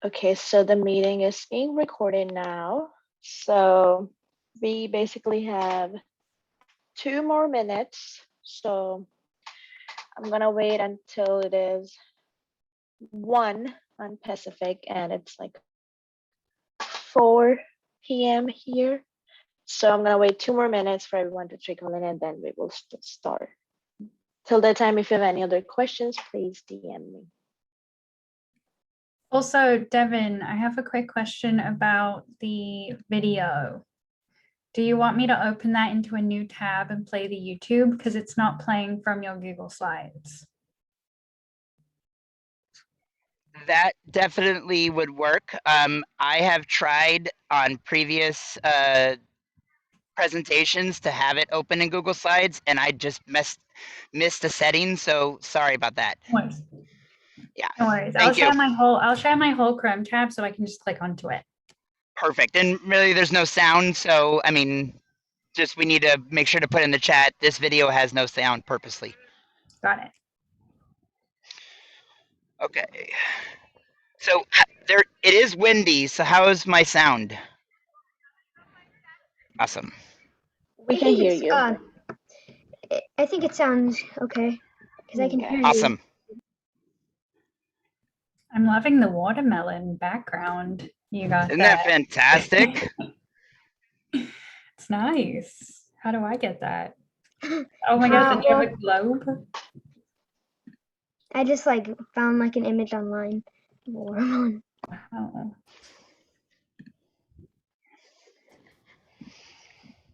Okay, so the meeting is being recorded now. So we basically have 2 more minutes. So I'm gonna wait until it is 1 on Pacific and it's like 4 p.m. here. So I'm gonna wait 2 more minutes for everyone to trickle in and then we will start. Till that time, if you have any other questions, please DM me. Also, Devin, I have a quick question about the video. Do you want me to open that into a new tab and play the YouTube? Because it's not playing from your Google Slides. That definitely would work. I have tried on previous presentations to have it open in Google Slides, and I just missed a setting. So sorry about that. No worries. Yeah. No worries. Thank you. I'll share my whole Chrome tab so I can just click onto it. Perfect. And really, there's no sound, so I mean, just we need to make sure to put in the chat. This video has no sound purposely. Got it. Okay. So it is windy. So how is my sound? Awesome. We can hear you. I think it sounds okay because I can hear you. Awesome. I'm loving the watermelon background. You got Isn't that fantastic? It's nice. How do I get that? Oh my gosh, did you have a globe? I just like found like an image online. Wow.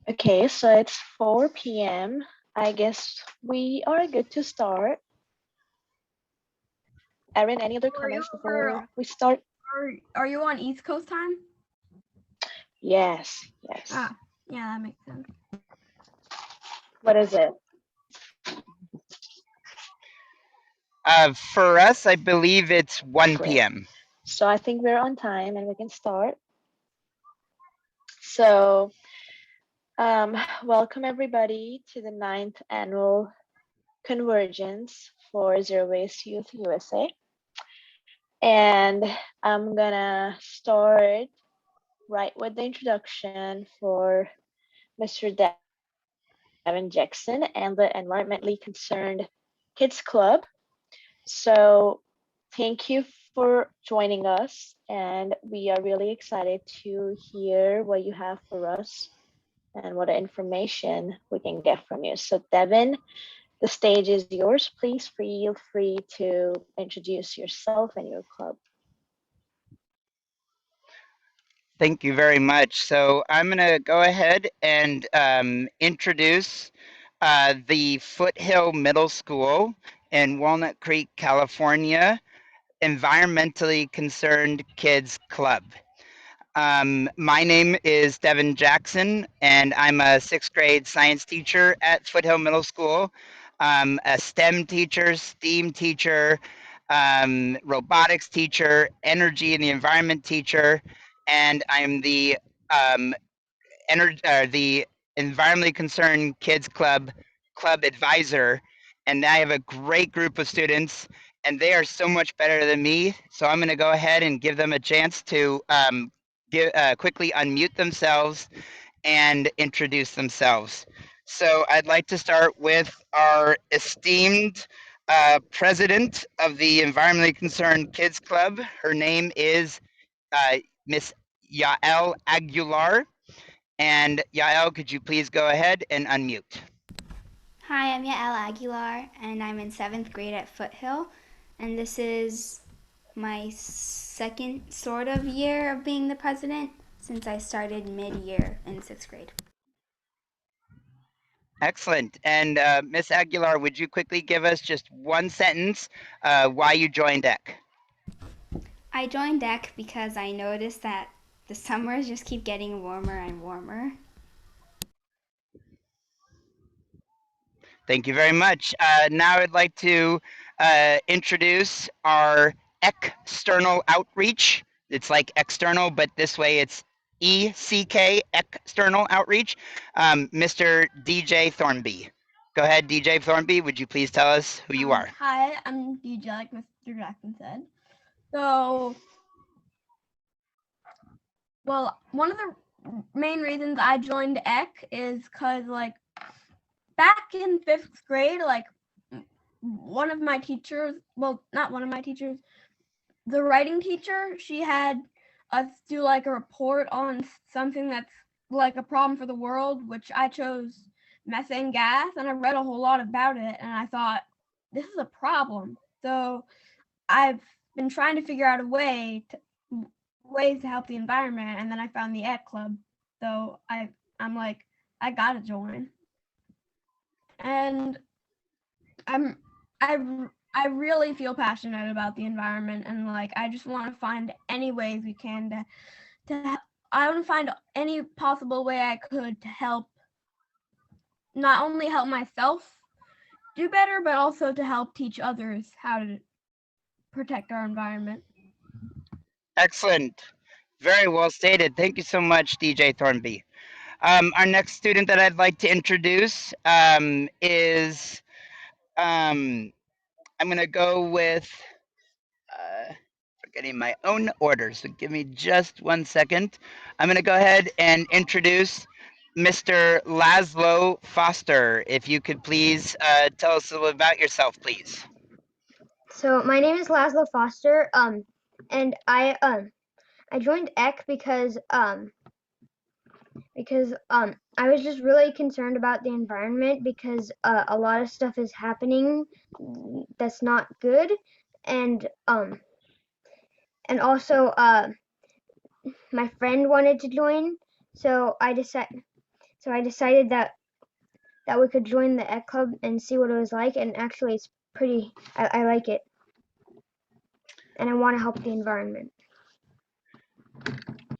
Okay, so it's 4 p.m. I guess we are good to start. Erin, any other comments before we start? Are you on East Coast time? Yes, yes. Ah, yeah, that makes sense. What is it? For us, I believe it's 1 Great. p.m. So I think we're on time and we can start. So welcome everybody to the 9th annual Convergence for Zero Waste Youth USA. And I'm gonna start right with the introduction for Mr. Devin Jackson and the Environmentally Concerned Kids Club. So thank you for joining us, and we are really excited to hear what you have for us and what information we can get from you. So Devin, the stage is yours. Please feel free to introduce yourself and your club. Thank you very much. So I'm going to go ahead and introduce the Foothill Middle School in Walnut Creek, California, Environmentally Concerned Kids Club. My name is Devin Jackson, and I'm a 6th grade science teacher at Foothill Middle School. I'm a STEM teacher, STEAM teacher, robotics teacher, energy and the environment teacher, and I'm the Environmentally Concerned Kids Club advisor. And I have a great group of students, and they are so much better than me. So I'm going to go ahead and give them a chance to quickly unmute themselves and introduce themselves. So I'd like to start with our esteemed president of the Environmentally Concerned Kids Club. Her name is Miss Yael Aguilar. And Yael, could you please go ahead and unmute? Hi, I'm Yael Aguilar, and I'm in 7th grade at Foothill. And this is my second sort of year of being the president since I started mid-year in 6th grade. Excellent. And Miss Aguilar, would you quickly give us just one sentence why you joined ECK? I joined ECK because I noticed that the summers just keep getting warmer and warmer. Thank you very much. Now I'd like to introduce our external outreach. It's like external, but this way it's E.C.K, external outreach, Mr. DJ Thornby. Go ahead, DJ Thornby. Would you please tell us who you are? Hi, I'm DJ, like Mr. Jackson said. So, well, one of the main reasons I joined EC is because, like, back in 5th grade, like, one of my teachers, well, not one of my teachers, the writing teacher, she had us do, like, a report on something that's, like, a problem for the world, which I chose methane gas, and I read a whole lot about it, and I thought, this is a problem. So I've been trying to figure out ways to help the environment, and then I found the EC Club. So I'm like, I gotta join. And I really feel passionate about the environment, and like I just want to find any ways we can to I want to find any possible way I could to help, not only help myself do better, but also to help teach others how to protect our environment. Excellent. Very well stated. Thank you so much, DJ Thornby. Our next student that I'd like to introduce is, I'm going to go with, forgetting my own order, so give me just 1 second. I'm going to go ahead and introduce Mr. Laszlo Foster. If you could please tell us a little about yourself, please. So my name is Laszlo Foster. And I joined EC because I was just really concerned about the environment because a lot of stuff is happening that's not good, and also my friend wanted to join, so I decided that we could join the EC Club and see what it was like, and actually it's pretty, I like it, and I want to help the environment.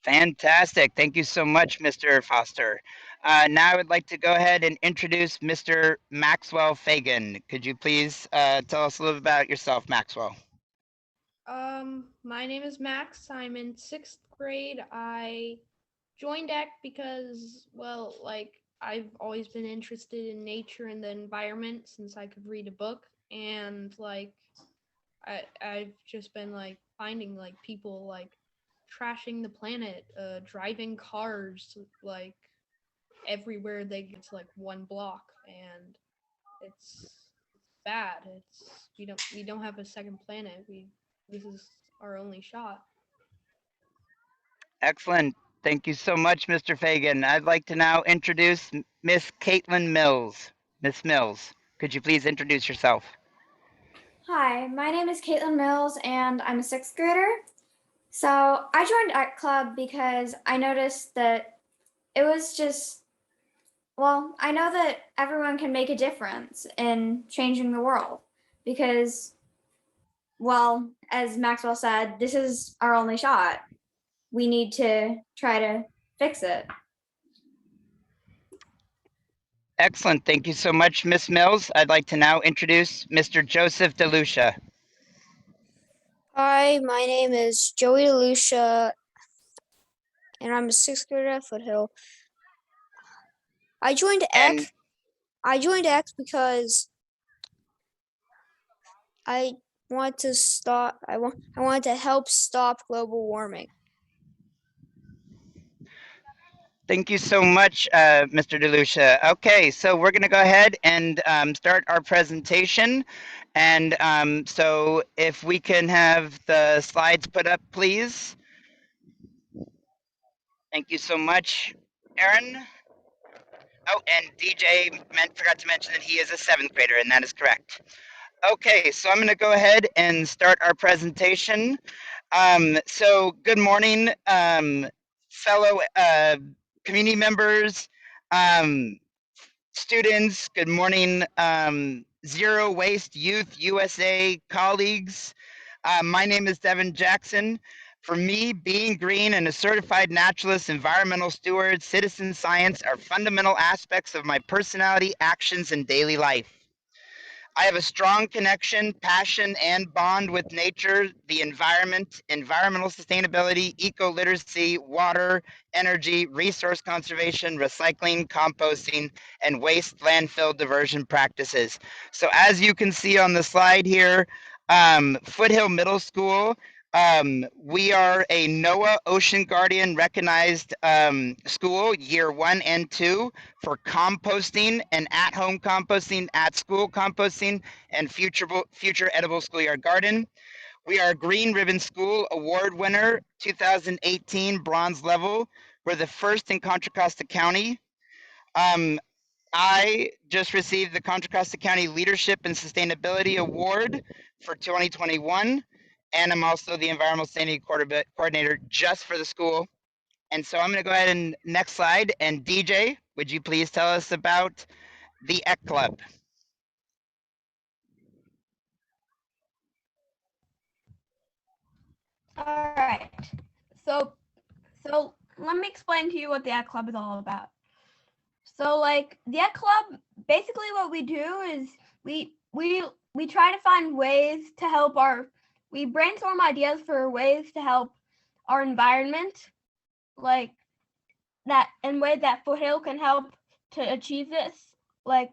Fantastic. Thank you so much, Mr. Foster. Now I would like to go ahead and introduce Mr. Maxwell Fagan. Could you please tell us a little about yourself, Maxwell? My name is Max. I'm in 6th grade. I joined EC because, well, like, I've always been interested in nature and the environment since I could read a book. And, like, I've just been, like, finding, like, people, like, trashing the planet, driving cars, like, everywhere they get to, like, 1 block. And it's bad. We don't have a second planet. This is our only shot. Excellent. Thank you so much, Mr. Fagan. I'd like to now introduce Miss Caitlin Mills. Miss Mills, could you please introduce yourself? Hi, my name is Caitlin Mills, and I'm a 6th grader. So I joined Art Club because I noticed that it was just, well, I know that everyone can make a difference in changing the world because, well, as Maxwell said, this is our only shot. We need to try to fix it. Excellent. Thank you so much, Miss Mills. I'd like to now introduce Mr. Joseph Delucia. Hi, my name is Joey Delucia, and I'm a 6th grader at Foothill. I joined EC because I want to help stop global warming. Thank you so much, Mr. Delucia. Okay, so we're going to go ahead and start our presentation. And so if we can have the slides put up, please. Thank you so much, Aaron. Oh, and DJ forgot to mention that he is a 7th grader, and that is correct. Okay, so I'm going to go ahead and start our presentation. So good morning, fellow community members, students, good morning, Zero Waste Youth USA colleagues. My name is Devin Jackson. For me, being green and a certified naturalist, environmental steward, citizen science are fundamental aspects of my personality, actions, and daily life. I have a strong connection, passion, and bond with nature, the environment, environmental sustainability, eco-literacy, water, energy, resource conservation, recycling, composting, and waste landfill diversion practices. So as you can see on the slide here, Foothill Middle School, we are a NOAA Ocean Guardian recognized school, year 1 and 2, for composting and at-home composting, at-school composting, and future edible schoolyard garden. We are a Green Ribbon School Award winner, 2018 bronze level. We're the first in Contra Costa County. I just received the Contra Costa County Leadership and Sustainability Award for 2021, and I'm also the Environmental Sustainability Coordinator just for the school. And so I'm going to go ahead and next slide. And DJ, would you please tell us about the EC Club? All right. So let me explain to you what the EC Club is all about. So like the EC Club, basically what we do is we try to find ways to help we brainstorm ideas for ways to help our environment, like that, in ways that Foothill can help to achieve this. Like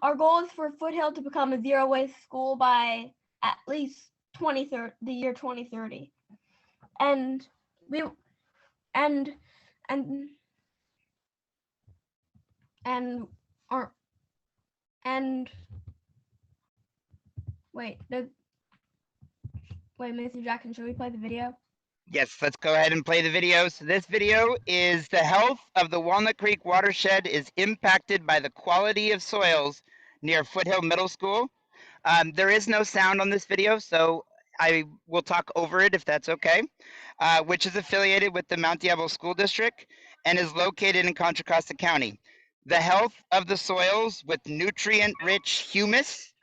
our goal is for Foothill to become a zero waste school by at least the year 2030. And we and our and wait, Mr. Jackson, should we play the video? Yes, let's go ahead and play the video. So this video is the health of the Walnut Creek watershed is impacted by the quality of soils near Foothill Middle School. There is no sound on this video, so I will talk over it if that's okay, which is affiliated with the Mount Diablo School District and is located in Contra Costa County. The health of the soils with nutrient-rich humus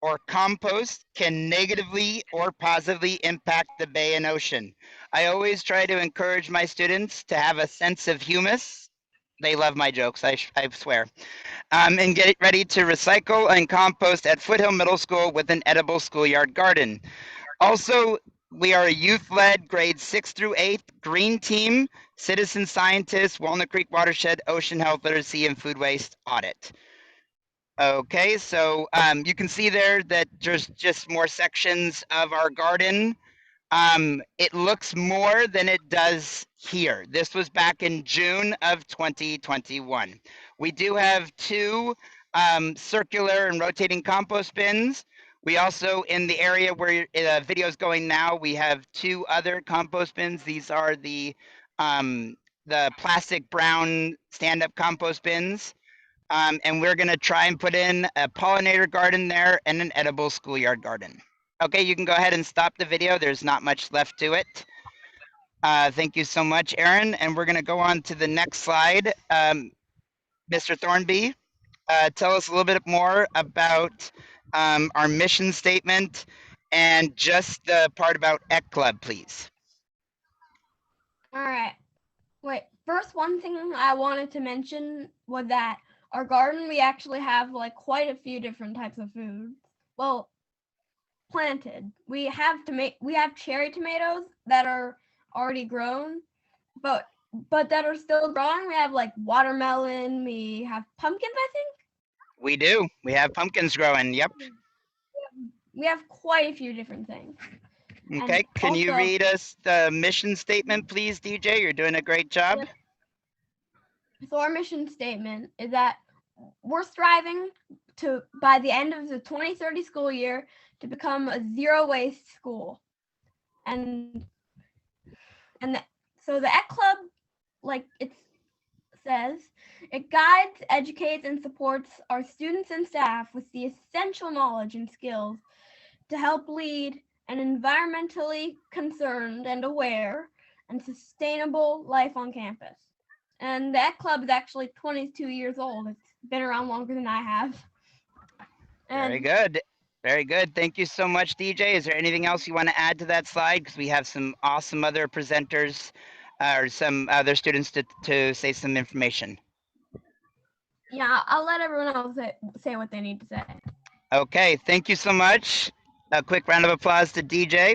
or compost can negatively or positively impact the bay and ocean. I always try to encourage my students to have a sense of humus. They love my jokes, I swear. And get ready to recycle and compost at Foothill Middle School with an edible schoolyard garden. Also, we are a youth-led grades 6 through 8 green team, citizen scientists, Walnut Creek Watershed, Ocean Health Literacy, and Food Waste Audit. Okay, so you can see there that there's just more sections of our garden. It looks more than it does here. This was back in June of 2021. We do have 2 circular and rotating compost bins. We also, in the area where the video is going now, we have 2 other compost bins. These are the plastic brown stand-up compost bins. And we're gonna try and put in a pollinator garden there and an edible schoolyard garden. Okay, you can go ahead and stop the video. There's not much left to it. Thank you so much, Aaron. And we're gonna go on to the next slide. Mr. Thornby, tell us a little bit more about our mission statement and just the part about EC Club, please. All right. Wait, first, one thing I wanted to mention was that our garden, we actually have like quite a few different types of food. Well, planted. We have cherry tomatoes that are already grown, but that are still growing. We have like watermelon, we have pumpkins, I think. We do. We have pumpkins growing, yep. We have quite a few different things. Okay, And can you also- read us the mission statement, please, DJ? You're doing a great job. Yep. So our mission statement is that we're striving to, by the end of the 2030 school year, to become a zero waste school. So the EC Club, like it says, it guides, educates, and supports our students and staff with the essential knowledge and skills to help lead an environmentally concerned and aware and sustainable life on campus. And the EC Club is actually 22 years old. It's been around longer than I have. Very good. Very good. Thank you so much, DJ. Is there anything else you want to add to that slide? Because we have some awesome other presenters or some other students to say some information. Yeah, I'll let everyone else say what they need to say. Okay, thank you so much. A quick round of applause to DJ.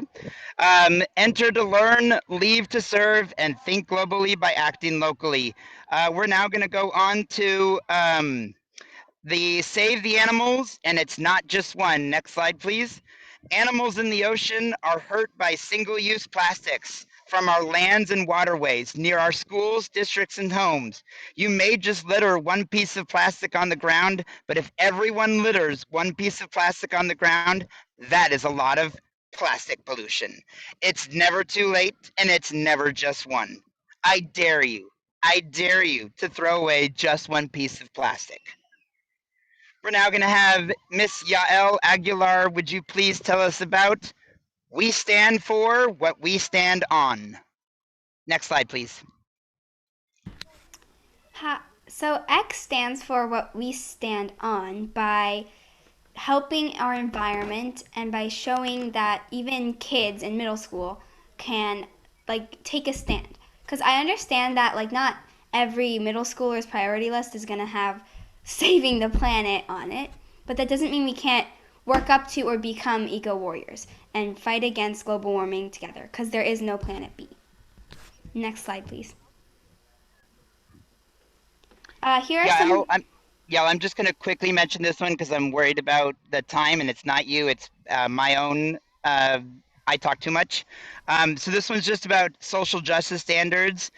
Enter to learn, leave to serve, and think globally by acting locally. We're now going to go on to the Save the Animals, and it's not just one. Next slide, please. Animals in the ocean are hurt by single-use plastics from our lands and waterways near our schools, districts, and homes. You may just litter one piece of plastic on the ground, but if everyone litters one piece of plastic on the ground, that is a lot of plastic pollution. It's never too late, and it's never just one. I dare you to throw away just one piece of plastic. We're now going to have Miss Yael Aguilar. Would you please tell us about We Stand For What We Stand On? Next slide, please. So X stands for what we stand on by helping our environment and by showing that even kids in middle school can take a stand. Because I understand that not every middle schooler's priority list is going to have saving the planet on it, but that doesn't mean we can't work up to or become eco warriors and fight against global warming together, because there is no planet B. Next slide, please. Here are some. I'm just going to quickly mention this one because I'm worried about the time, and it's not you, it's my own. I talk too much. So this one's just about social justice standards,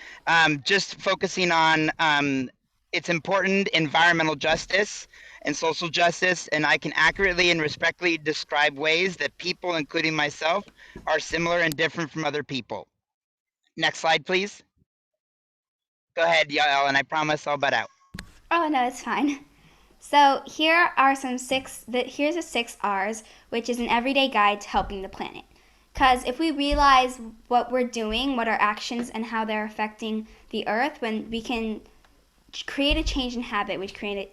just focusing on it's important environmental justice and social justice, and I can accurately and respectfully describe ways that people, including myself, are similar and different from other people. Next slide, please. Go ahead, Yael, and I promise I'll butt out. Oh, no, it's fine. So here are here's the 6 R's, which is an everyday guide to helping the planet. Because if we realize what we're doing, what our actions and how they're affecting the earth, when we can create a change in habit, which can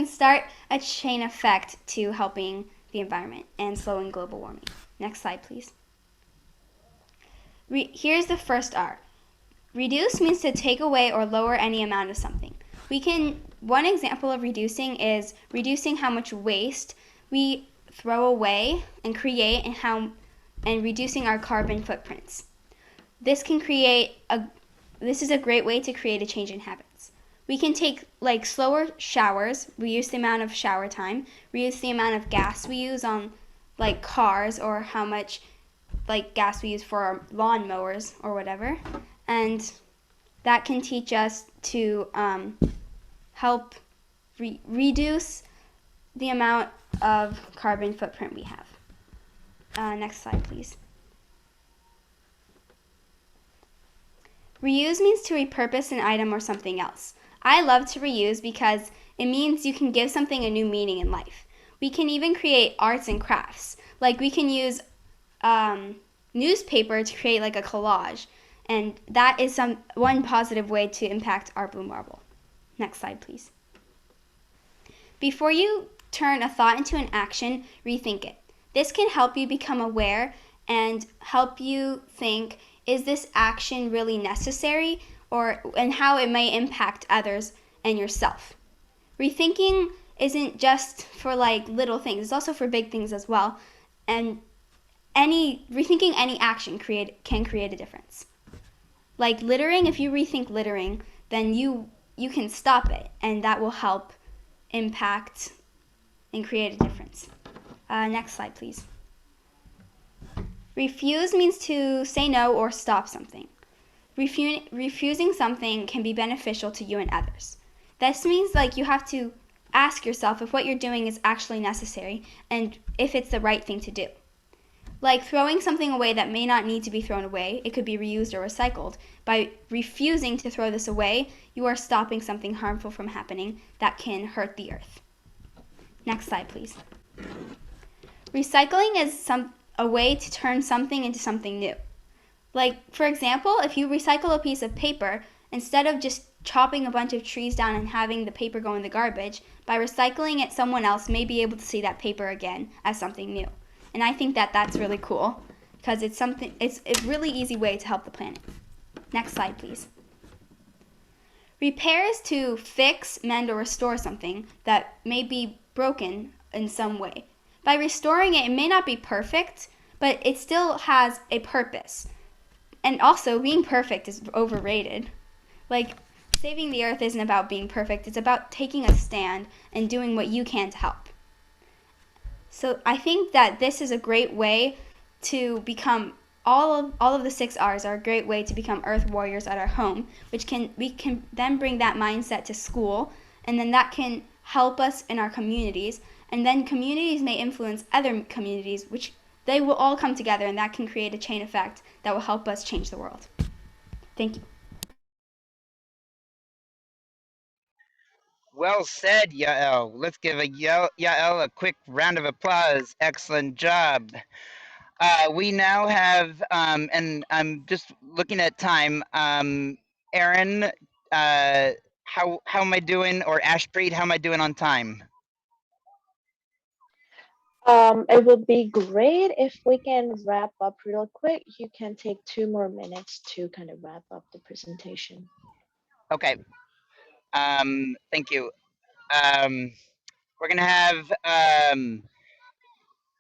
start a chain effect to helping the environment and slowing global warming. Next slide, please. Here's the first R. Reduce means to take away or lower any amount of something. One example of reducing is reducing how much waste we throw away and create, and reducing our carbon footprints. This is a great way to create a change in habits. We can take slower showers, reduce the amount of shower time, reduce the amount of gas we use on cars, or how much gas we use for our lawn mowers or whatever. And that can teach us to help reduce the amount of carbon footprint we have. Next slide, please. Reuse means to repurpose an item or something else. I love to reuse because it means you can give something a new meaning in life. We can even create arts and crafts. We can use newspaper to create a collage. And that is one positive way to impact our blue marble. Next slide, please. Before you turn a thought into an action, rethink it. This can help you become aware and help you think, is this action really necessary, and how it may impact others and yourself. Rethinking isn't just for little things, it's also for big things as well. And rethinking any action can create a difference. Littering, if you rethink littering, then you can stop it, and that will help impact and create a difference. Next slide, please. Refuse means to say no or stop something. Refusing something can be beneficial to you and others. This means you have to ask yourself if what you're doing is actually necessary and if it's the right thing to do. Throwing something away that may not need to be thrown away, it could be reused or recycled. By refusing to throw this away, you are stopping something harmful from happening that can hurt the earth. Next slide, please. Recycling is a way to turn something into something new. For example, if you recycle a piece of paper, instead of just chopping a bunch of trees down and having the paper go in the garbage, by recycling it, someone else may be able to see that paper again as something new. And I think that that's really cool because it's a really easy way to help the planet. Next slide, please. Repair is to fix, mend, or restore something that may be broken in some way. By restoring it, it may not be perfect, but it still has a purpose. And also, being perfect is overrated. Like, saving the earth isn't about being perfect, it's about taking a stand and doing what you can to help. So I think that this is a great way to become all of the 6 R's are a great way to become earth warriors at our home, which we can then bring that mindset to school, and then that can help us in our communities, and then communities may influence other communities, which they will all come together, and that can create a chain effect that will help us change the world. Thank you. Well said, Yael. Let's give Yael a quick round of applause. Excellent job. We now have, and I'm just looking at time. Aaron, how am I doing? Or Ashpreet, how am I doing on time? It would be great if we can wrap up real quick. You can take 2 more minutes to kind of wrap up the presentation. Okay. Thank you. We're gonna have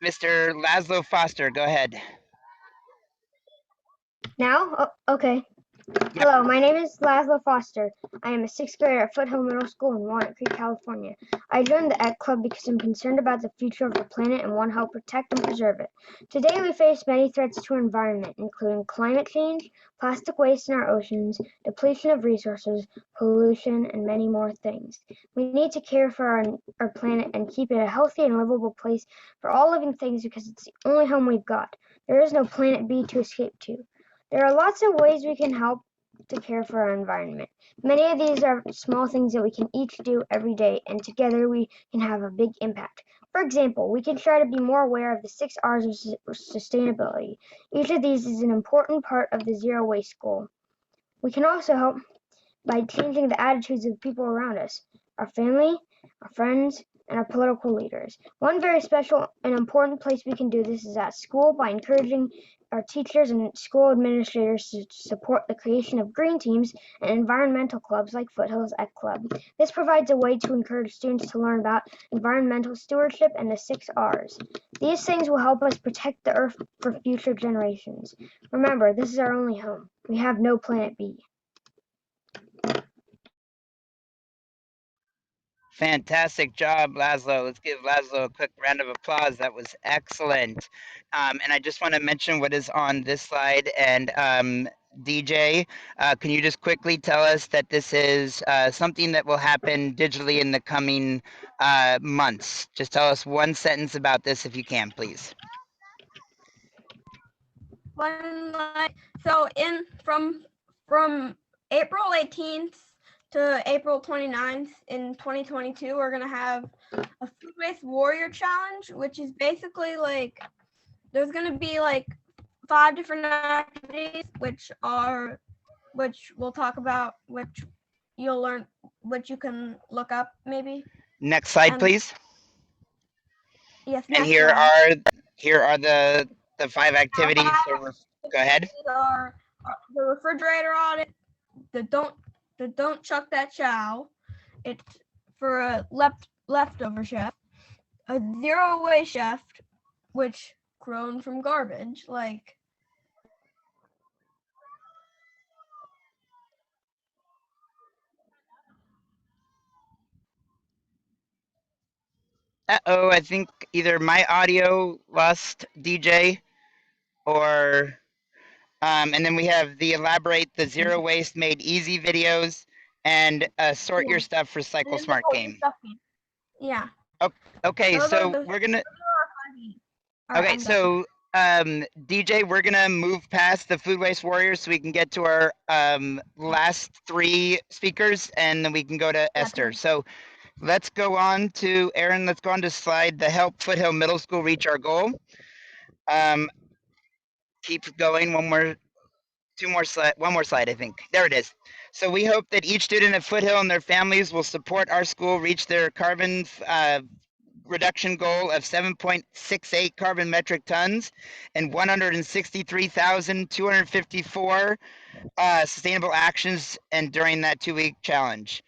Mr. Laszlo Foster. Go ahead. Now? Oh, okay. Yep. Hello, my name is Laszlo Foster. I am a 6th grader at Foothill Middle School in Walnut Creek, California. I joined the E.C.K Club because I'm concerned about the future of the planet and want to help protect and preserve it. Today we face many threats to our environment, including climate change, plastic waste in our oceans, depletion of resources, pollution, and many more things. We need to care for our planet and keep it a healthy and livable place for all living things because it's the only home we've got. There is no planet B to escape to. There are lots of ways we can help to care for our environment. Many of these are small things that we can each do every day, and together we can have a big impact. For example, we can try to be more aware of the 6 R's of sustainability. Each of these is an important part of the zero waste goal. We can also help by changing the attitudes of people around us, our family, our friends, and our political leaders. One very special and important place we can do this is at school by encouraging our teachers and school administrators to support the creation of green teams and environmental clubs like Foothill's E.C.K Club. This provides a way to encourage students to learn about environmental stewardship and the 6 R's. These things will help us protect the earth for future generations. Remember, this is our only home. We have no planet B. Fantastic job, Laszlo. Let's give Laszlo a quick round of applause. That was excellent. And I just want to mention what is on this slide. And DJ, can you just quickly tell us that this is something that will happen digitally in the coming months? Just tell us one sentence about this if you can, please. So from April 18th to April 29th in 2022, we're gonna have a food waste warrior challenge, which is basically like there's gonna be like 5 different activities, which we'll talk about, which you'll learn, which you can look up maybe. Next slide, please. Yes. And Next here slide. are the 5 activities. So go ahead. Are the refrigerator audit, the don't chuck that chow. It's for a leftover chef, a zero waste chef, which grown from garbage, like. Uh-oh, I think either my audio lost DJ or and then we have the elaborate the zero waste made easy videos and sort your stuff for Cycle Smart game. Yeah. Oh, okay, so we're gonna. Okay, so DJ, we're gonna move past the food waste warriors so we can get to our last 3 speakers, and then we can go to Esther. So let's go on to Aaron. Let's go on to slide the help Foothill Middle School reach our goal. Keep going. One more slide, I think. There it is. So we hope that each student at Foothill and their families will support our school reach their carbon reduction goal of 7.68 carbon metric tons and 163,254 sustainable actions and during that 2-week challenge.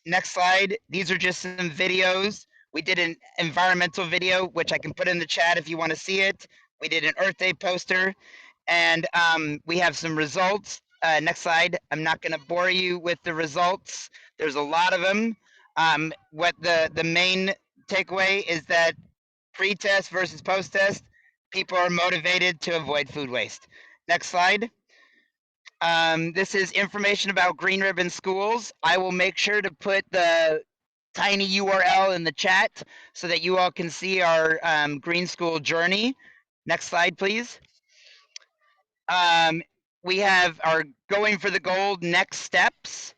Next slide. These are just some videos. We did an environmental video, which I can put in the chat if you want to see it. We did an Earth Day poster, and we have some results. Next slide. I'm not going to bore you with the results. There's a lot of them. What the main takeaway is that pre-test versus post-test, people are motivated to avoid food waste. Next slide. This is information about Green Ribbon Schools. I will make sure to put the tiny URL in the chat so that you all can see our Green School journey. Next slide, please. We have our Going for the Gold next steps.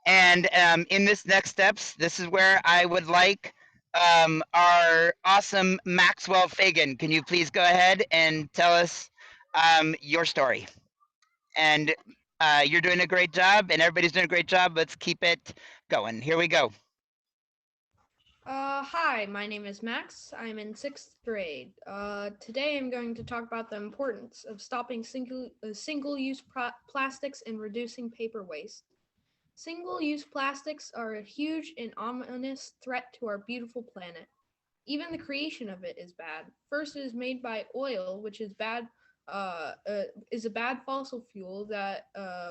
And in this next steps, this is where I would like our awesome Maxwell Fagan. Can you please go ahead and tell us your story? And you're doing a great job, and everybody's doing a great job. Let's keep it going. Here we go. Hi, my name is Max. I'm in 6th grade. Today I'm going to talk about the importance of stopping single-use plastics and reducing paper waste. Single-use plastics are a huge and ominous threat to our beautiful planet. Even the creation of it is bad. First, it is made by oil, which is bad. Is a bad fossil fuel that,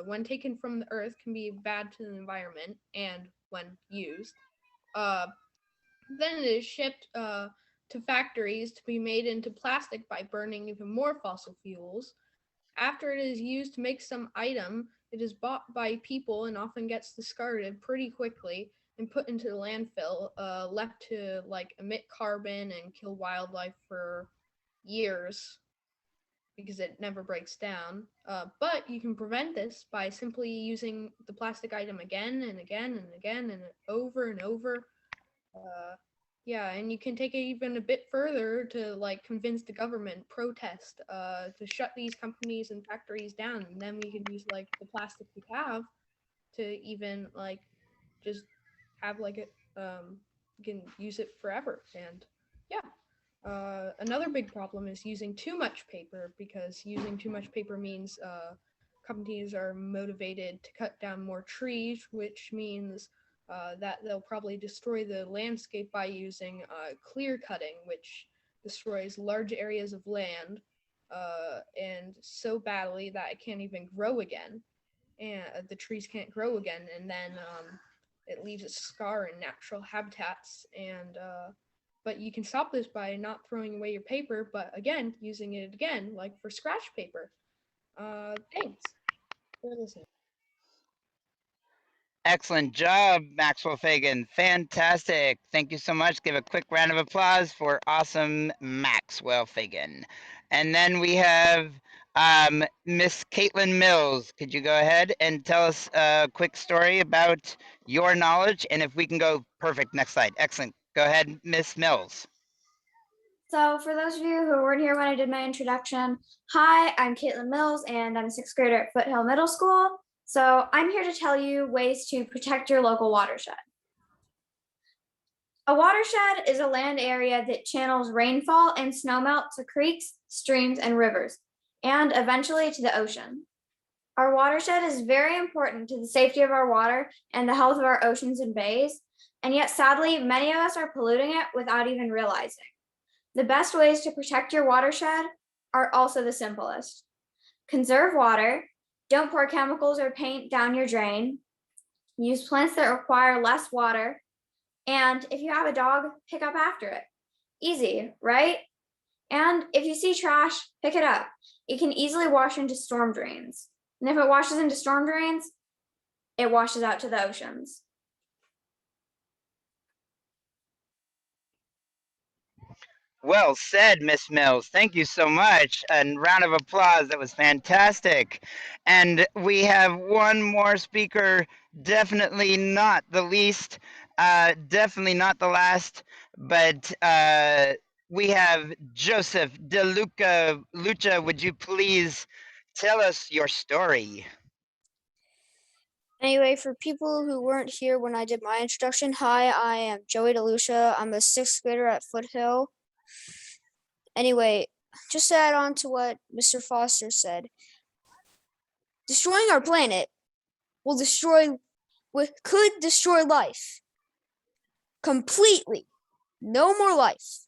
when taken from the earth, can be bad to the environment and when used. Then it is shipped to factories to be made into plastic by burning even more fossil fuels. After it is used to make some item, it is bought by people and often gets discarded pretty quickly and put into the landfill, left to like emit carbon and kill wildlife for years because it never breaks down. But you can prevent this by simply using the plastic item again and again and again and over and over. Yeah, and you can take it even a bit further to like convince the government, protest, to shut these companies and factories down, and then we can use like the plastic we have to even like just have like it, you can use it forever. And yeah, another big problem is using too much paper, because using too much paper means companies are motivated to cut down more trees, which means that they'll probably destroy the landscape by using clear cutting, which destroys large areas of land and so badly that it can't even grow again. And the trees can't grow again, and then it leaves a scar in natural habitats. And but you can stop this by not throwing away your paper, but again, using it again, like for scratch paper. Thanks for listening. Excellent job, Maxwell Fagan. Fantastic. Thank you so much. Give a quick round of applause for awesome Maxwell Fagan. And then we have Miss Caitlin Mills. Could you go ahead and tell us a quick story about your knowledge? And if we can go, perfect, next slide. Excellent. Go ahead, Miss Mills. So for those of you who weren't here when I did my introduction, hi, I'm Caitlin Mills and I'm a 6th grader at Foothill Middle School. So I'm here to tell you ways to protect your local watershed. A watershed is a land area that channels rainfall and snowmelt to creeks, streams, and rivers, and eventually to the ocean. Our watershed is very important to the safety of our water and the health of our oceans and bays, and yet sadly, many of us are polluting it without even realizing. The best ways to protect your watershed are also the simplest. Conserve water. Don't pour chemicals or paint down your drain. Use plants that require less water. And if you have a dog, pick up after it. Easy, right? And if you see trash, pick it up. It can easily wash into storm drains. And if it washes into storm drains, it washes out to the oceans. Well said, Miss Mills. Thank you so much. A round of applause. That was fantastic. And we have one more speaker, definitely not the least, definitely not the last, but we have Joseph Delucia. Would you please tell us your story? Anyway, for people who weren't here when I did my introduction, hi, I am Joey Delucia. I'm a 6th grader at Foothill. Anyway, just to add on to what Mr. Foster said, destroying our planet could destroy life completely. No more life.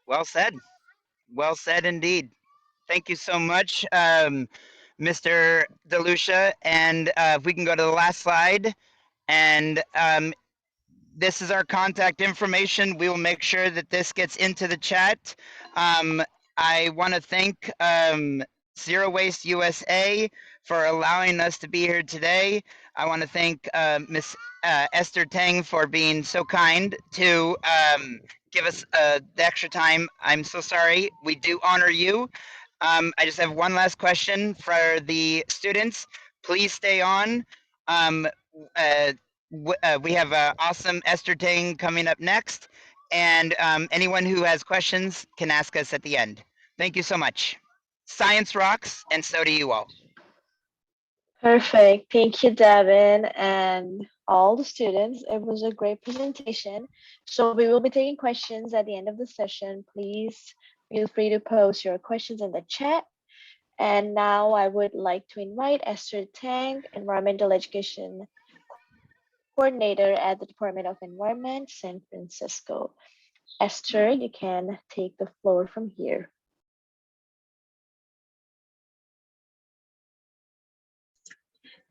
Well said. Well said indeed. Thank you so much, Mr. Delucia. And if we can go to the last slide. And this is our contact information. We will make sure that this gets into the chat. I want to thank Zero Waste USA for allowing us to be here today. I want to thank Miss Esther Tang for being so kind to give us the extra time. I'm so sorry. We do honor you. I just have one last question for the students. Please stay on. We have awesome Esther Tang coming up next, and anyone who has questions can ask us at the end. Thank you so much. Science rocks, and so do you all. Perfect. Thank you, Devin, and all the students. It was a great presentation. So we will be taking questions at the end of the session. Please feel free to post your questions in the chat. And now I would like to invite Esther Tang, Environmental Education Coordinator at the Department of Environment, San Francisco. Esther, you can take the floor from here.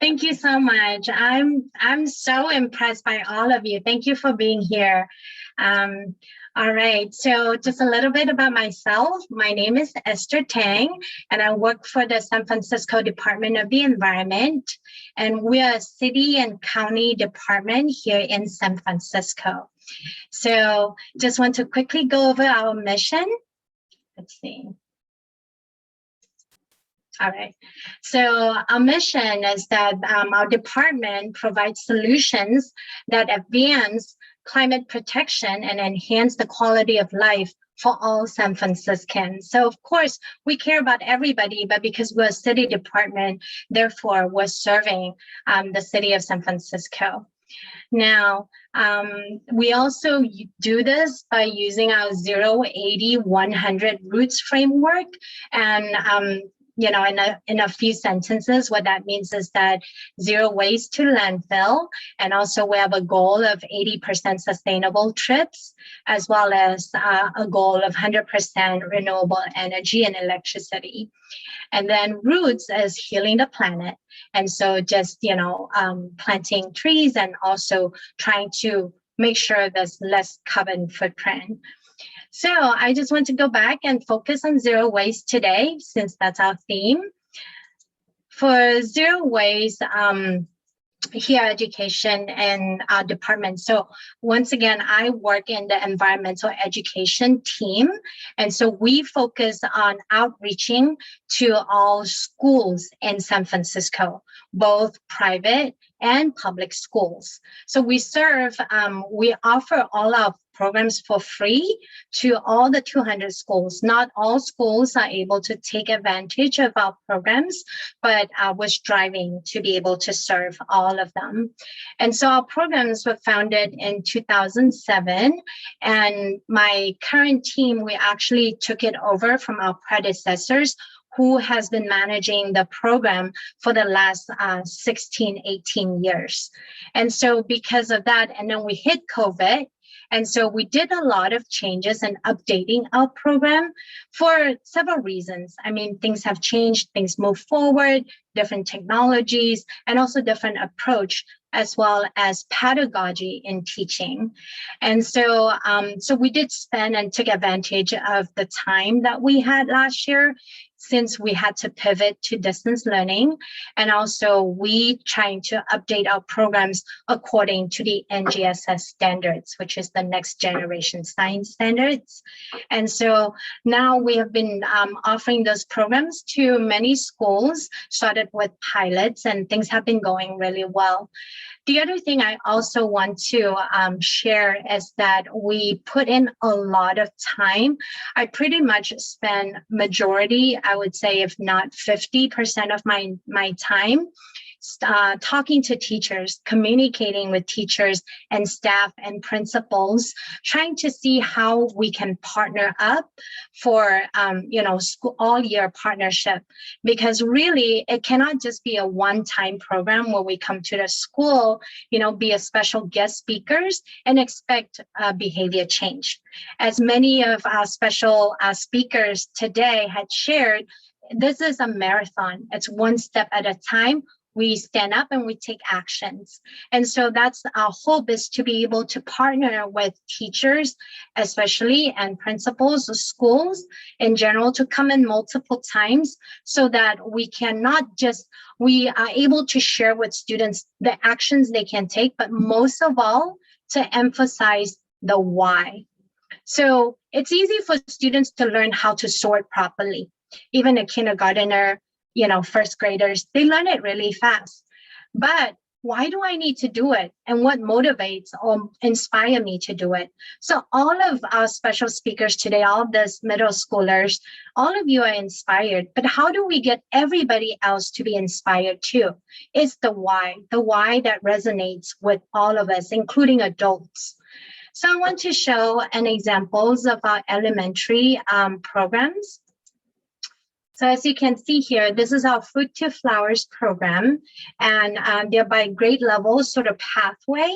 Thank you so much. I'm so impressed by all of you. Thank you for being here. All right, so just a little bit about myself. My name is Esther Tang, and I work for the San Francisco Department of the Environment. And we are a city and county department here in San Francisco. So just want to quickly go over our mission. Let's see. All right, so our mission is that our department provides solutions that advance climate protection and enhance the quality of life for all San Franciscans. So of course, we care about everybody, but because we're a city department, therefore we're serving the city of San Francisco. Now, we also do this by using our 0, 80, 100 roots framework. And you know, in a few sentences, what that means is that 0 waste to landfill, and also we have a goal of 80% sustainable trips, as well as a goal of 100% renewable energy and electricity. And then roots is healing the planet. And so just, you know, planting trees and also trying to make sure there's less carbon footprint. So I just want to go back and focus on 0 waste today, since that's our theme. For 0 waste, here education and our department. So once again, I work in the environmental education team. And so we focus on outreaching to all schools in San Francisco, both private and public schools. So we we offer all our programs for free to all the 200 schools. Not all schools are able to take advantage of our programs, but we're striving to be able to serve all of them. And so our programs were founded in 2007, and my current team, we actually took it over from our predecessors, who has been managing the program for the last 16, 18 years. And so because of that, and then we hit COVID, and so we did a lot of changes and updating our program for several reasons. I mean, things have changed, things move forward, different technologies, and also different approach, as well as pedagogy in teaching. And so, so we did spend and took advantage of the time that we had last year, since we had to pivot to distance learning. And also we trying to update our programs according to the NGSS standards, which is the next generation science standards. And so now we have been offering those programs to many schools, started with pilots, and things have been going really well. The other thing I also want to share is that we put in a lot of time. I pretty much spend majority, I would say, if not 50% of my time talking to teachers, communicating with teachers and staff and principals, trying to see how we can partner up for, school all-year partnership. Because really, it cannot just be a one-time program where we come to the school, be a special guest speakers and expect behavior change. As many of our special speakers today had shared, this is a marathon. It's one step at a time. We stand up and we take actions. And so that's our hope, is to be able to partner with teachers, especially, and principals of schools in general, to come in multiple times so that we are able to share with students the actions they can take, but most of all, to emphasize the why. So it's easy for students to learn how to sort properly. Even a kindergartner, first graders, they learn it really fast. But why do I need to do it? And what motivates or inspire me to do it? So all of our special speakers today, all of these middle schoolers, all of you are inspired. But how do we get everybody else to be inspired too? It's the why that resonates with all of us, including adults. So I want to show an examples of our elementary programs. So as you can see here, this is our Food to Flowers program, and they're by grade level sort of pathway.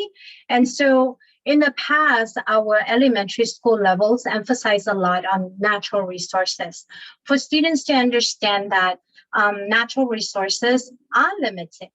And so in the past, our elementary school levels emphasize a lot on natural resources. For students to understand that natural resources are limited.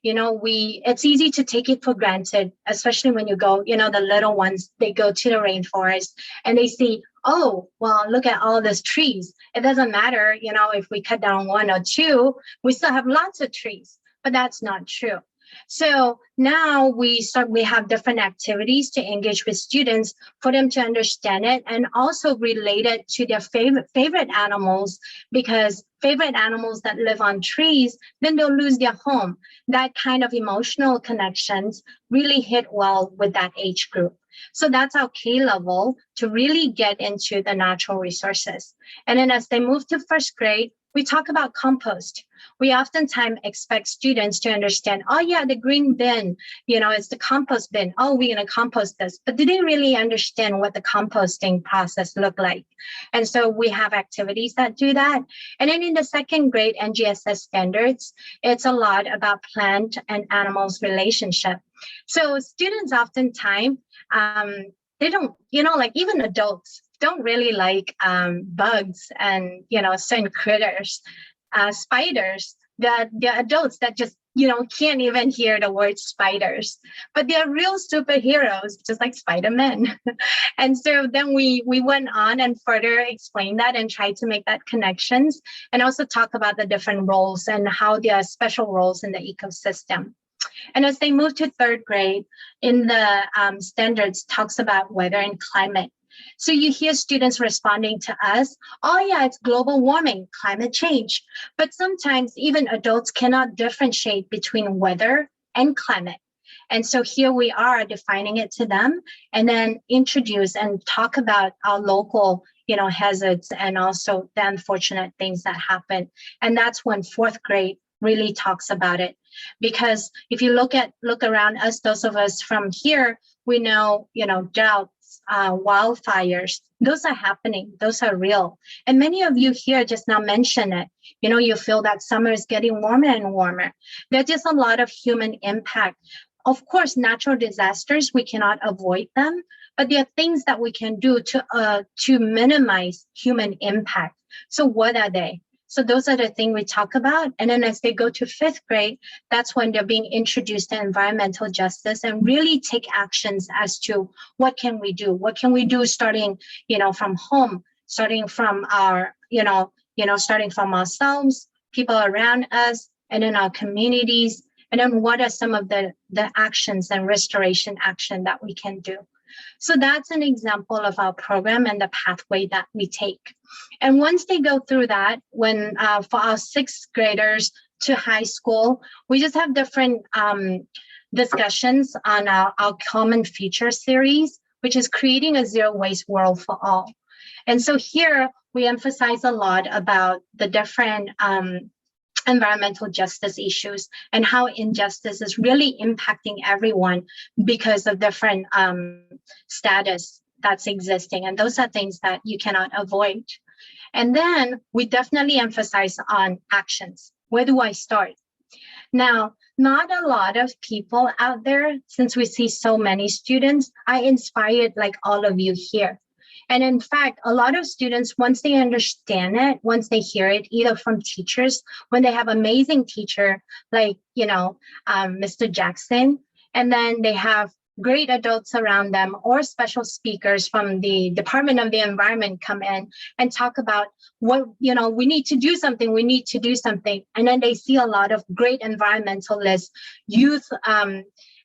It's easy to take it for granted, especially when you go, the little ones, they go to the rainforest and they see, oh, well, look at all these trees. It doesn't matter, if we cut down one or two, we still have lots of trees, but that's not true. So now we have different activities to engage with students for them to understand it, and also relate it to their favorite animals, because favorite animals that live on trees, then they'll lose their home. That kind of emotional connections really hit well with that age group. So that's our K level, to really get into the natural resources. And then as they move to first grade, we talk about compost. We oftentimes expect students to understand, oh yeah, the green bin, it's the compost bin. Oh, we're going to compost this. But do they really understand what the composting process look like? And so we have activities that do that. And then in the second grade NGSS standards, it's a lot about plant and animals relationship. So students oftentimes, they don't, even adults don't really like bugs and, certain critters, spiders. They're adults that just, can't even hear the word spiders, but they're real superheroes, just like Spider-Man. And so then we went on and further explained that and tried to make that connections, and also talk about the different roles and how there are special roles in the ecosystem. And as they move to third grade, in the standards talks about weather and climate. So you hear students responding to us, oh yeah, it's global warming, climate change. But sometimes even adults cannot differentiate between weather and climate. And so here we are defining it to them, and then introduce and talk about our local, hazards, and also the unfortunate things that happen. And that's when fourth grade really talks about it. Because if you look around us, those of us from here, we know, droughts, wildfires, those are happening, those are real. And many of you here just now mentioned it. You feel that summer is getting warmer and warmer. There's just a lot of human impact. Of course, natural disasters, we cannot avoid them, but there are things that we can do to minimize human impact. So what are they? So those are the things we talk about. And then as they go to fifth grade, that's when they're being introduced to environmental justice and really take actions as to what can we do? What can we do starting, from home, starting from our, starting from ourselves, people around us, and in our communities. And then what are some of the actions and restoration action that we can do? So that's an example of our program and the pathway that we take. And once they go through that, when for our sixth graders to high school, we just have different discussions on our common future series, which is creating a zero waste world for all. And so here we emphasize a lot about the different environmental justice issues and how injustice is really impacting everyone because of different status that's existing. And those are things that you cannot avoid. And then we definitely emphasize on actions. Where do I start? Now, not a lot of people out there, since we see so many students, are inspired like all of you here. And in fact, a lot of students, once they understand it, once they hear it, either from teachers, when they have amazing teacher like, Mr. Jackson, and then they have great adults around them or special speakers from the Department of the Environment come in and talk about what, we need to do something, we need to do something. And then they see a lot of great environmentalists, youth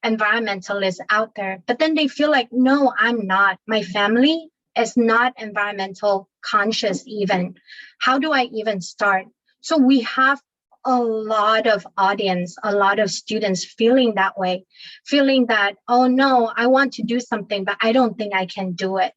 environmentalists out there, but then they feel like, no, I'm not. My family is not environmental conscious even. How do I even start? So we have a lot of audience, a lot of students feeling that way, feeling that, oh no, I want to do something, but I don't think I can do it.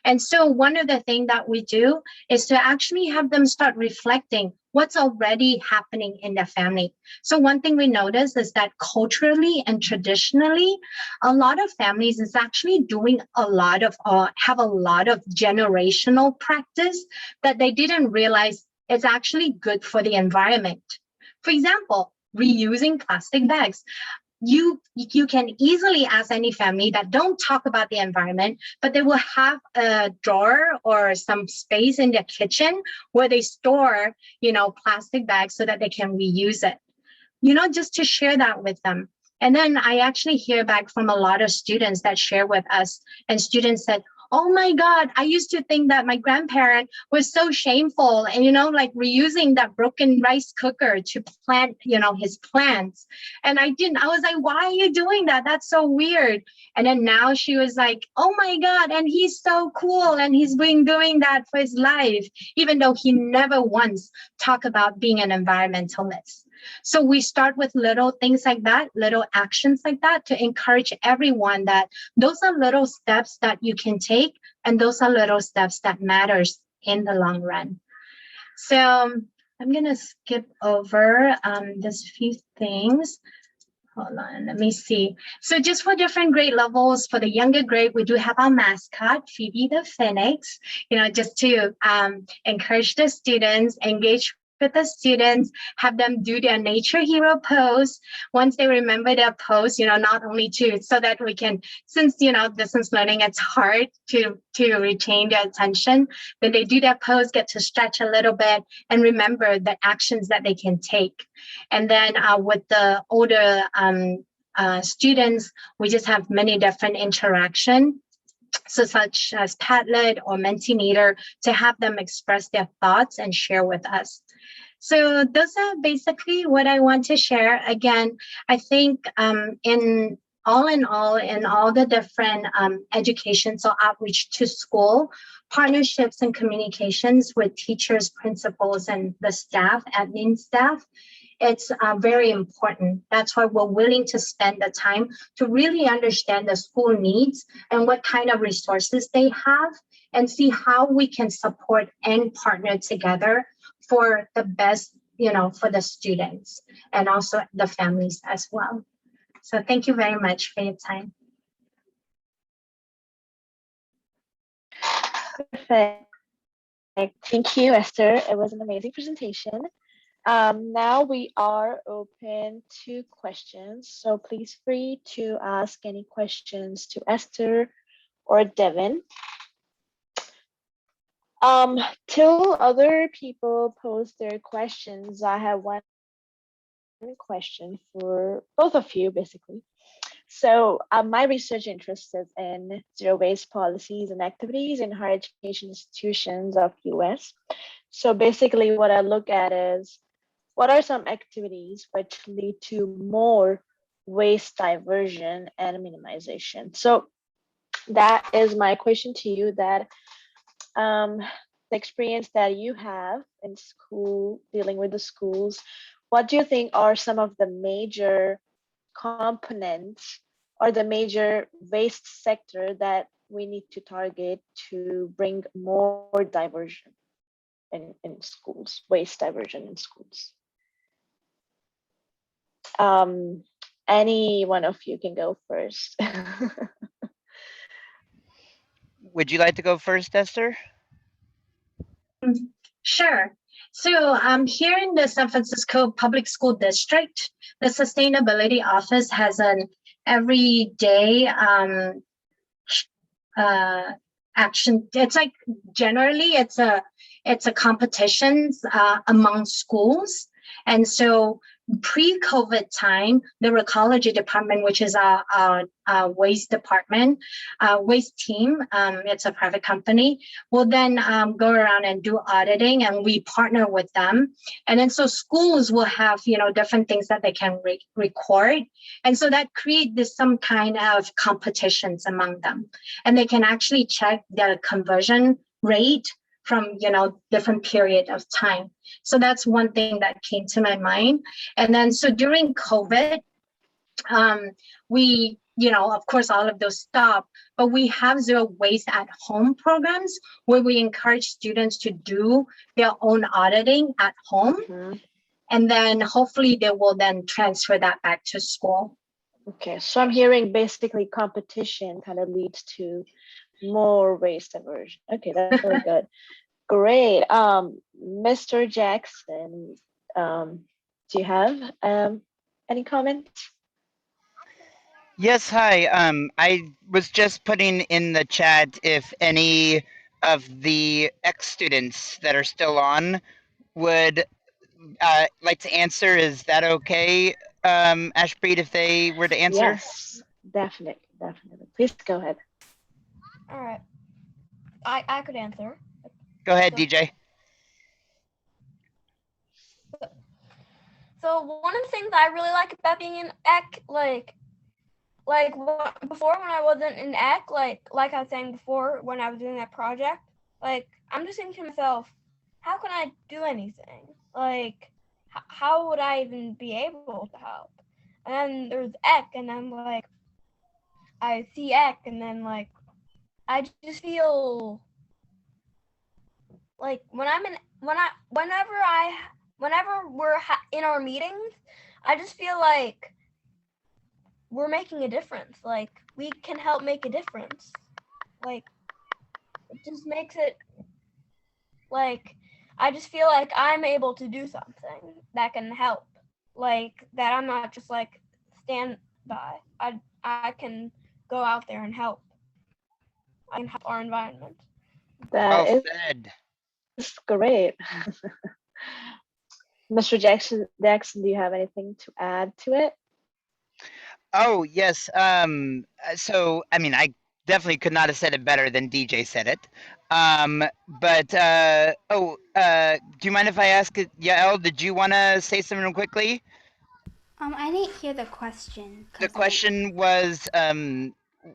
And so one of the things that we do is to actually have them start reflecting what's already happening in the family. So one thing we notice is that culturally and traditionally, a lot of families is actually doing a lot of, have a lot of generational practice that they didn't realize is actually good for the environment. For example, reusing plastic bags. You can easily ask any family that don't talk about the environment, but they will have a drawer or some space in their kitchen where they store, plastic bags so that they can reuse it, just to share that with them. And then I actually hear back from a lot of students that share with us, and students said, oh my God, I used to think that my grandparent was so shameful and, like reusing that broken rice cooker to plant, his plants. And I was like, why are you doing that? That's so weird. And then now she was like, oh my God, and he's so cool. And he's been doing that for his life, even though he never once talked about being an environmentalist. So we start with little things like that, little actions like that to encourage everyone that those are little steps that you can take, and those are little steps that matters in the long run. So I'm going to skip over this few things. Hold on, let me see. So just for different grade levels, for the younger grade, we do have our mascot, Phoebe the Phoenix, just to encourage the students, engage with the students, have them do their nature hero pose. Once they remember their pose, not only so that we can, since, distance learning, it's hard to retain their attention, then they do their pose, get to stretch a little bit and remember the actions that they can take. And then with the older students, we just have many different interaction. So such as Padlet or Mentimeter to have them express their thoughts and share with us. So those are basically what I want to share. Again, I think in all the different education, so outreach to school, partnerships and communications with teachers, principals, and the staff, admin staff, it's very important. That's why we're willing to spend the time to really understand the school needs and what kind of resources they have, and see how we can support and partner together for the best, for the students and also the families as well. So thank you very much for your time. Perfect. Thank you, Esther. It was an amazing presentation. Now we are open to questions. So please free to ask any questions to Esther or Devin. Till other people post their questions, I have one question for both of you, basically. So my research interest is in zero waste policies and activities in higher education institutions of US. So basically what I look at is, what are some activities which lead to more waste diversion and minimization? So that is my question to you, that the experience that you have in school, dealing with the schools, what do you think are some of the major components or the major waste sector that we need to target to bring more diversion in schools, waste diversion in schools? Any one of you can go first. Would you like to go first, Esther? Sure. So here in the San Francisco Public School District, the Sustainability Office has an everyday action. It's like generally it's a competitions among schools, and so pre-COVID time, the Recology Department, which is our waste department, waste team, it's a private company, will then go around and do auditing, and we partner with them. And then so schools will have, different things that they can record. And so that create this some kind of competitions among them. And they can actually check their conversion rate from, different period of time. So that's one thing that came to my mind. And then so during COVID, we, of course, all of those stopped, but we have zero waste at home programs where we encourage students to do their own auditing at home. Mm-hmm. And then hopefully they will then transfer that back to school. Okay, so I'm hearing basically competition kind of leads to more waste diversion. Okay, that's really good. Great. Mr. Jackson, do you have any comments? Yes, hi. I was just putting in the chat if any of the ex-students that are still on would like to answer. Is that okay, Ashpreet, if they were to answer? Yes, definitely. Please go ahead. All right. I could answer. Go ahead, DJ. So one of the things I really like about being in EC, before when I wasn't in EC, like I was saying before when I was doing that project, I'm just thinking to myself, how can I do anything? How would I even be able to help? And then there's EC, and I'm like, I see EC, and then I just feel like whenever we're in our meetings, I just feel like we're making a difference. We can help make a difference. It just makes it I just feel like I'm able to do something that can help. That I'm not just stand by. I can go out there and help. I can help our environment. That well said. Is great. Mr. Jackson, do you have anything to add to it? Oh, yes. So, I mean, I definitely could not have said it better than DJ said it. Do you mind if I ask it? Yael, did you want to say something quickly? I didn't hear the question. The question was,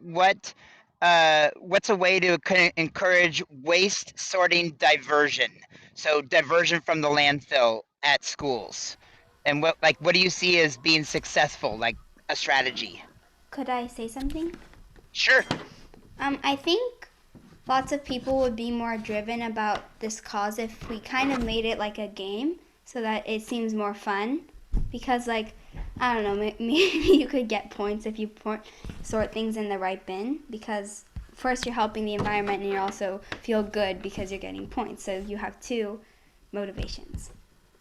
what's a way to encourage waste sorting diversion? So diversion from the landfill at schools. And what do you see as being successful, like a strategy? Could I say something? Sure. I think lots of people would be more driven about this cause if we kind of made it like a game so that it seems more fun. Because I don't know, maybe you could get points if you sort things in the right bin, because first you're helping the environment and you also feel good because you're getting points. So you have two motivations.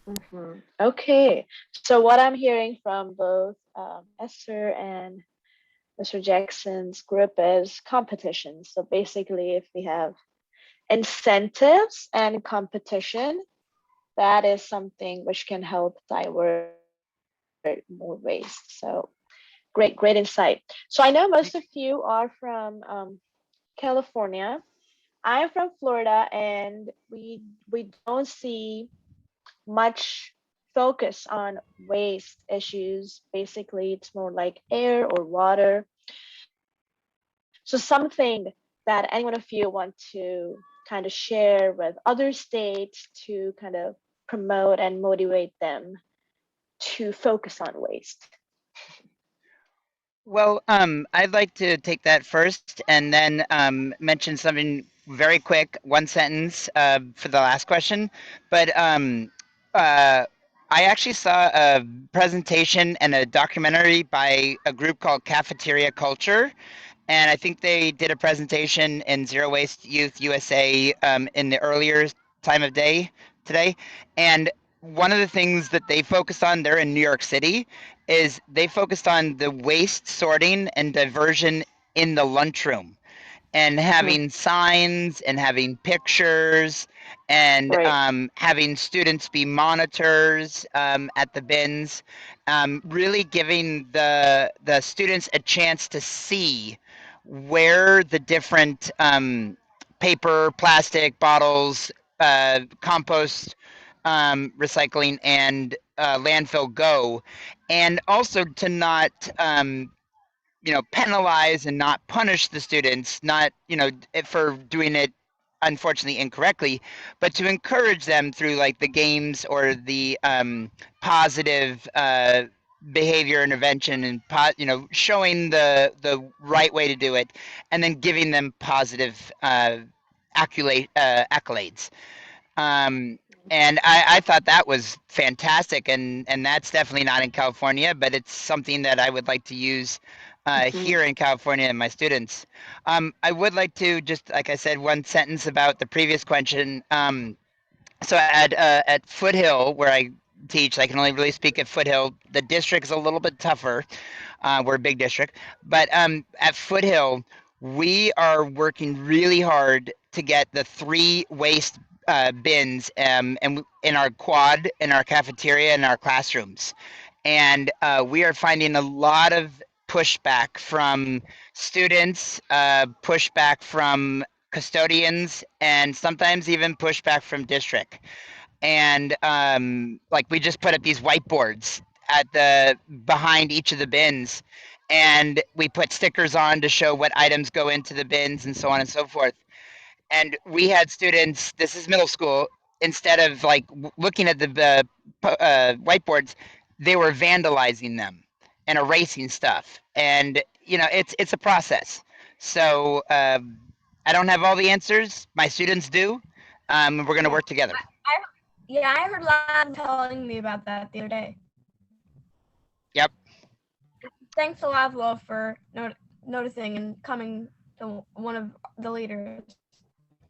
Mm-hmm. Okay, so what I'm hearing from both Esther and Mr. Jackson's group is competition. So basically, if we have incentives and competition, that is something which can help divert more waste. So great insight. So I know most of you are from California. I'm from Florida, and we don't see much focus on waste issues. Basically, it's more like air or water. So something that any one of you want to kind of share with other states to kind of promote and motivate them to focus on waste. Well, I'd like to take that first and then mention something very quick, one sentence for the last question. But I actually saw a presentation and a documentary by a group called Cafeteria Culture, and I think they did a presentation in Zero Waste Youth USA in the earlier time of day today. And one of the things that they focused on, they're in New York City, is they focused on the waste sorting and diversion in the lunchroom and having signs and having pictures and Right. having students be monitors at the bins, really giving the students a chance to see where the different paper, plastic, bottles, compost, recycling, and landfill go, and also to not penalize and not punish the students, not for doing it unfortunately incorrectly, but to encourage them through like the games or the positive behavior intervention and showing the right way to do it, and then giving them positive accolades. Um, and I thought that was fantastic, and that's definitely not in California, but it's something that I would like to use here in California and my students. I would like to just, like I said, one sentence about the previous question. So at Foothill, where I teach, I can only really speak at Foothill. The district is a little bit tougher. We're a big district, but at Foothill, we are working really hard to get the 3 waste bins and in our quad, in our cafeteria, in our classrooms, and we are finding a lot of pushback from students, pushback from custodians, and sometimes even pushback from district. And like we just put up these whiteboards at the behind each of the bins, and we put stickers on to show what items go into the bins and so on and so forth. And we had students, this is middle school, instead of like looking at the whiteboards, they were vandalizing them and erasing stuff. And it's a process. So I don't have all the answers, my students do. We're going to Yeah. work together. I heard Laszlo telling me about that the other day. Yep. Thanks to Laszlo for noticing and coming to one of the leaders.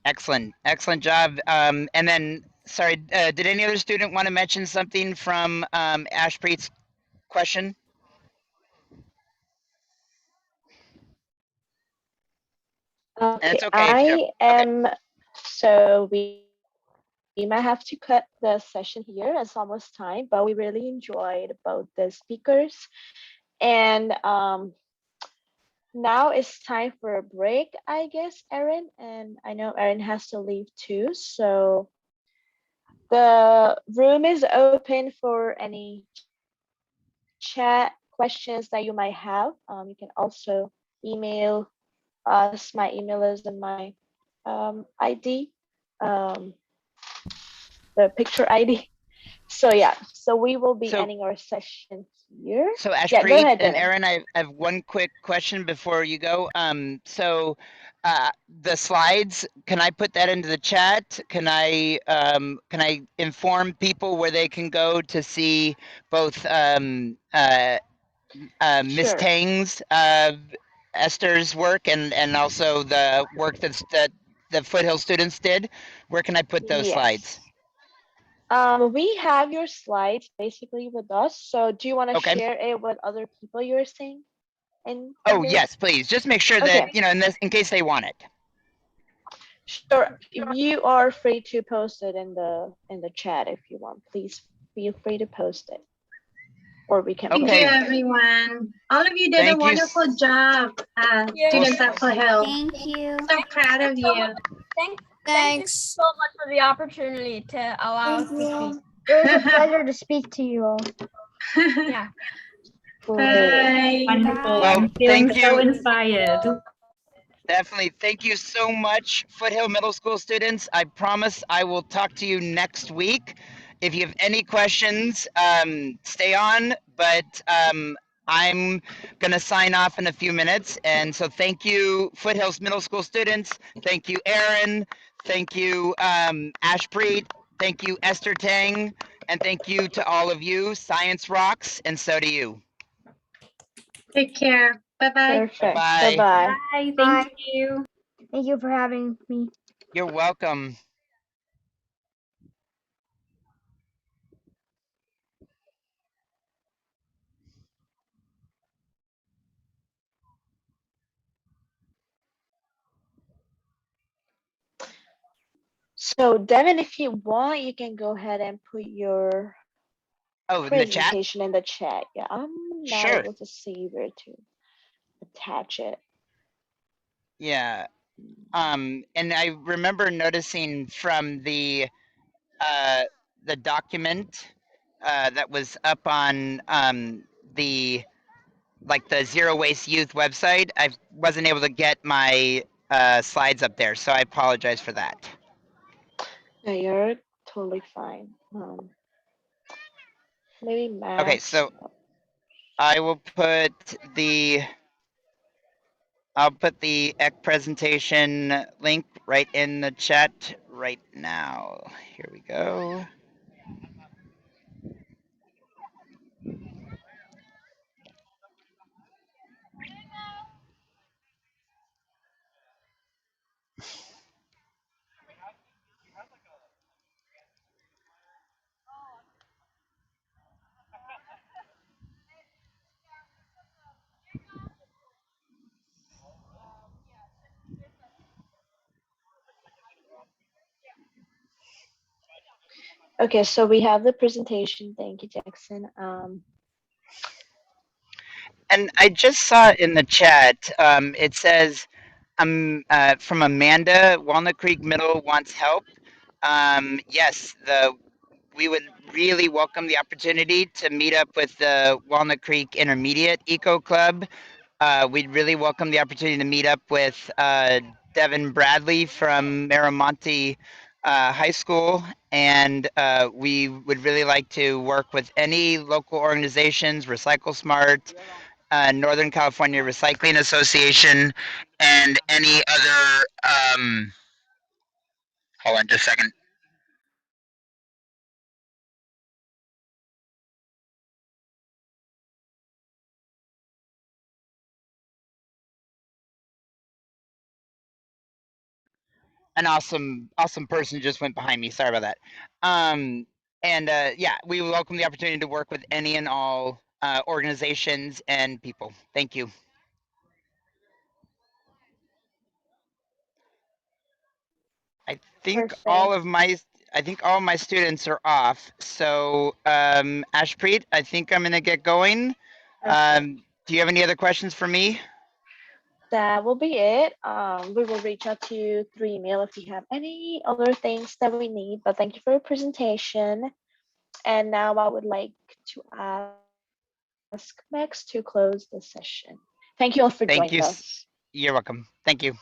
Excellent job. And then, sorry, did any other student want to mention something from Ashpreet's question? And Okay, it's okay if you don't. I Okay. am. So we might have to cut the session here. It's almost time, but we really enjoyed both the speakers. And now it's time for a break, I guess, Erin. And I know Erin has to leave too. So the room is open for any chat questions that you might have. You can also email us. My email is in my ID, the picture ID. So yeah, so we will be So- ending our session here. So Yeah, go Ashpreet ahead, and Devin. Erin, I have one quick question before you go. So the slides, can I put that into the chat? Can I inform people where they can go to see both Miss Sure. Tang's Esther's work and also the work that the Foothill students did? Where can I put those slides? We have your slides basically with us. So do you want to Okay. share it with other people you're saying? In Oh this? yes, please. Just make sure Okay. that in case they want it. Sure. You are free to post it in the chat if you want. Please feel free to post it. Or we can Thank post you, it. everyone. All of you did a Thank you. wonderful job, students at Foothill. Thank you. So proud of you. Thank you Thanks. so much for the opportunity to allow us to speak. It was a pleasure to speak to you all. Yeah. Bye. Wonderful. Well, I'm feeling thank so you. inspired. Definitely. Thank you so much, Foothill Middle School students. I promise I will talk to you next week. If you have any questions, stay on. But I'm going to sign off in a few minutes. And so thank you, Foothills Middle School students. Thank you, Aaron. Thank you, Ashpreet. Thank you, Esther Tang. And thank you to all of you. Science rocks, and so do you. Take care. Bye-bye. Perfect. Bye-bye. Bye-bye. Bye. Bye. Thank you. Thank you for having me. You're welcome. So Devin, if you want, you can go ahead and put your Oh, in the chat? presentation in the chat. Yeah, I'm not Sure. able to see where to attach it. Yeah. And I remember noticing from the document that was up on the Zero Waste Youth website, I wasn't able to get my slides up there, so I apologize for that. No, you're totally fine. Maybe Max. Okay, so I will put the EC presentation link right in the chat right now. Here we go. Okay, so we have the presentation. Thank you, Jackson. And I just saw in the chat, it says, from Amanda, Walnut Creek Middle wants help. Yes, we would really welcome the opportunity to meet up with the Walnut Creek Intermediate Eco Club. We'd really welcome the opportunity to meet up with Devin Bradley from Miramonte High School, and we would really like to work with any local organizations, Recycle Smart, Northern California Recycling Association, and any other, hold on just a second. An awesome person just went behind me. Sorry about that. Yeah, we welcome the opportunity to work with any and all organizations and people. Thank you. I think all of my students are off. So Ashpreet, I think I'm gonna get going. Do you have any other questions for me? That will be it. We will reach out to you through email if you have any other things that we need. But thank you for your presentation. And now I would like to ask Max to close the session. Thank you all for Thank joining you. us. You're welcome. Thank you.